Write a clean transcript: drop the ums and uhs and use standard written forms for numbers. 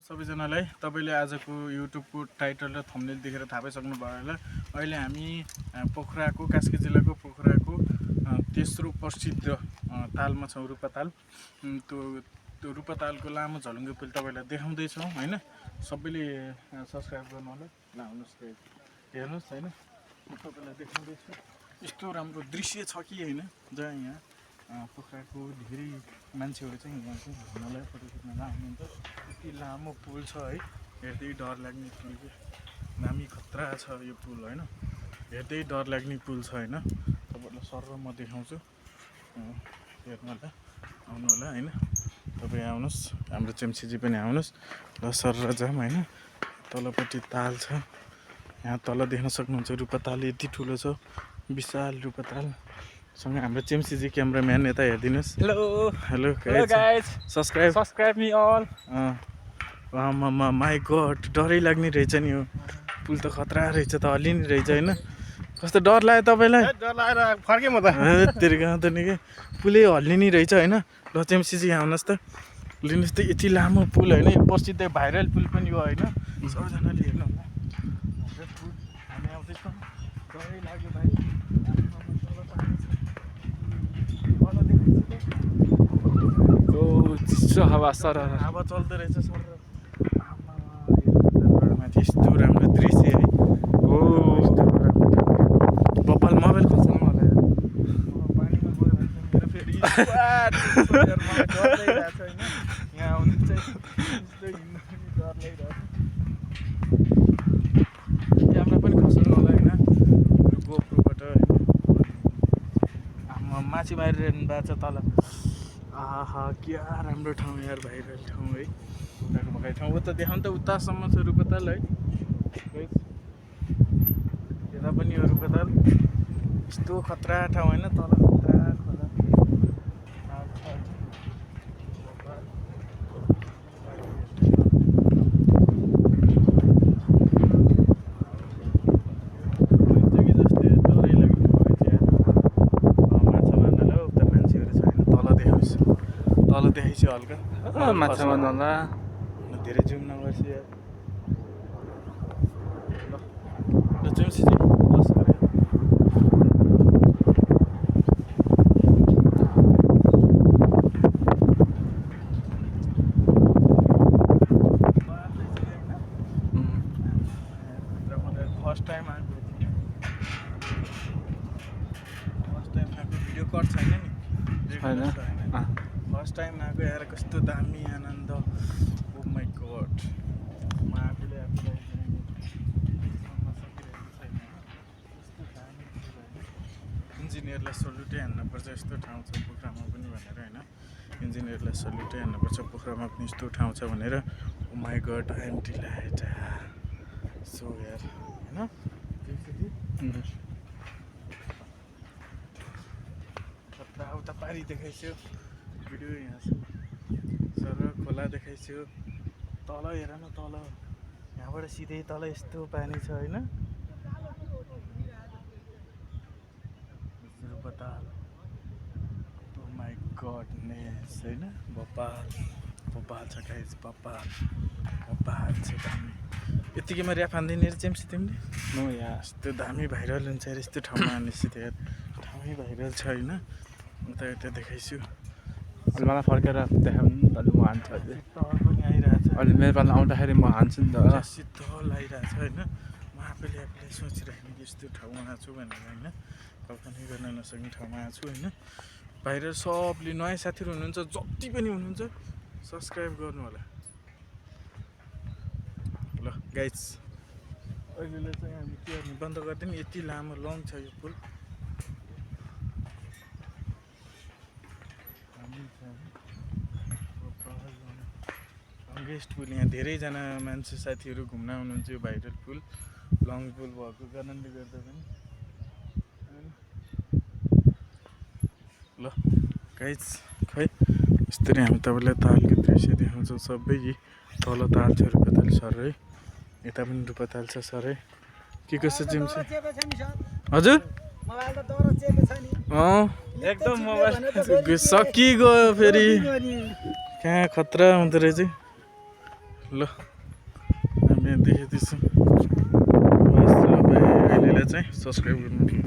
सबैजनालाई तपाईले आजको युट्युबको टाइटल र थम्बनेल देखेर थाहा पाइसक्नुभयो होला। अहिले हामी पोखराको कास्की जिल्लाको पोखराको तेस्रो प्रसिद्ध तालमा छौँ, रूपाताल। त्यो रूपातालको लामो झलुङ्गे पुल तपाईलाई देखाउँदै छौँ हैन। सबैले सब्स्क्राइब गर्नु होला। ल आउनुस् हेर्नुस् हैन, म तपाईलाई देखाउँदै छु। यस्तो राम्रो दृश्य छ कि हैन, जहाँ यहाँ पोखराको धेरै मान्छेहरू चाहिँ यहाँ चाहिँ घुम्नलाई फोटो खिच्न आउनुहुन्छ। यति लामो पुल छ है, हेर्दै डर लाग्ने पुल के दामी खतरा छ यो पुल हैन, हेर्दै डर लाग्ने पुल छ हैन। तपाईलाई सर म देखाउँछु, हेर्नु होला, आउनु होला हैन। तपाईँ आउनुहोस्, हाम्रो चेम्सीजी पनि आउनुहोस्। ल सर र जाम हैन। तलपट्टि ताल छ, यहाँ तल देख्न सक्नुहुन्छ रूपाताल यति ठुलो छ, विशाल रूपाताल। सँगै हाम्रो चेम्सीजी क्यामेराम्यान यता हेरिदिनुहोस्। Hello hello guys, subscribe me all. My god, डरै लाग्ने रहेछ नि यो पुल त, खतरा रहेछ त, हल्लिने रहेछ होइन। कस्तो डर लाग्यो तपाईँलाई? डर लागेर फर्केँ म त। तेरो गाउँ त निकै पुलै हल्लिने रहेछ होइन। ल चेम्सीजी आउनुहोस् त, लिनुहोस् त, यति लामो पुल होइन, यो प्रसिद्ध भाइरल पुल पनि हो होइन। सबैजनाले हेर्नु होला, पुल हामी आउँदैछौँ। डरै लाग्यो भाइ, चिसो हावा सर, हावा चल्दो रहेछ सर। माथि यस्तो राम्रो दृश्य है। ओ बब्बाल मोबाइल खस्छ मलाई, पानीमा गयो भने मेरो फेरि यहाँ आउनु चाहिँ यस्तो हिँड्नु पनि डर लागिरहेको छ। क्यामेरा पनि खस्नु होला होइन, गोप्रोबाट होइन। माछी मारिरहनु भएको छ तल। आहा क्या राम्रो ठाउँ यार, भाइरल ठाउँ है, उताको बगाइ ठाउँ। उता देखाउनु त, उतासम्म छ रूपाताल है। यता पनि हो रूपाताल, यस्तो खतरा ठाउँ होइन, तल खतरा खोला। तल देखाइछु हल्का, माछा मार्नु धेरै जुम नगर्छु यार। ल चेम्सीजी बस गरे। फर्स्ट टाइम आएको, भिडियो कट छैन नि, फर्स्ट टाइम आएको यार। कस्तो दामी आनन्द, ओ माई गड। म आफूले आफूलाई इन्जिनियरलाई सल्युटै हान्नुपर्छ, यस्तो ठाउँ छ पोखरामा पनि भनेर होइन। इन्जिनियरलाई सल्युटै हान्नुपर्छ, पोखरामा पनि यस्तो ठाउँ छ भनेर। Oh my god, I am delight so यार होइन। खतरा उता पारी देखाइसक्यो भिडियो, यहाँ सर खोला देखाइसक्यो। तल हेर न, तल यहाँबाट सिधै तल यस्तो पानी छ होइन। रूपाताल, ओ माई गडनेस होइन। बब्बाल छ गाइज, बब्बाल छ दामी। यत्तिकैमा ऱ्याप हान्दैन रे चेम्सी तिमीले? नो यार, यस्तो दामी भाइरल हुन्छ यार, यस्तो ठाउँमा हानेपछि त यार, ठाउँै भाइरल छ होइन। उता यता देखाइछु, अहिले मलाई फर्केर देखाउनु अहिले म हान्छु। अहिले तल पनि आइरहेछ, अहिले मेरो पालि आउँदाखेरि म हान्छु नि त। शीतल आइरहेछ होइन। म आफैले सोचिरहेको कि यस्तो ठाउँमा आएको छु भनेर होइन, कल्पनै गर्न नसक्ने ठाउँमा आएको छु होइन। भाइरल सबले, नयाँ साथीहरू हुनुहुन्छ जति पनि हुनुहुन्छ, सब्सक्राइब गर्नु होला। ल गाइज, अहिले चाहिँ हामी के गर्ने, बन्द गरिदिउँ। यति लामो लङ छ यो पुल। लङ्गेस्ट पुल, यहाँ धेरैजना मान्छे साथीहरू घुम्न आउनुहुन्छ यो भाइरल पुल, लङ पुल भएको कारणले गर्दा पनि। ल गाइज, खै यस्तरी हामी तपाईँलाई तालको दृश्य देखाउँछौँ सबै। तल ताल छ रूपाताल सर है, यता पनि रूपाताल छ सर है। के कसो चेम्सी? हजुर एकदम मोबाइल सकिगयो फेरि, कहाँ खतरा हुँदो रहेछ। ल हामी देखाइदिन्छु। ल भाइ अहिलेलाई चाहिँ सब्सक्राइब गर्नु।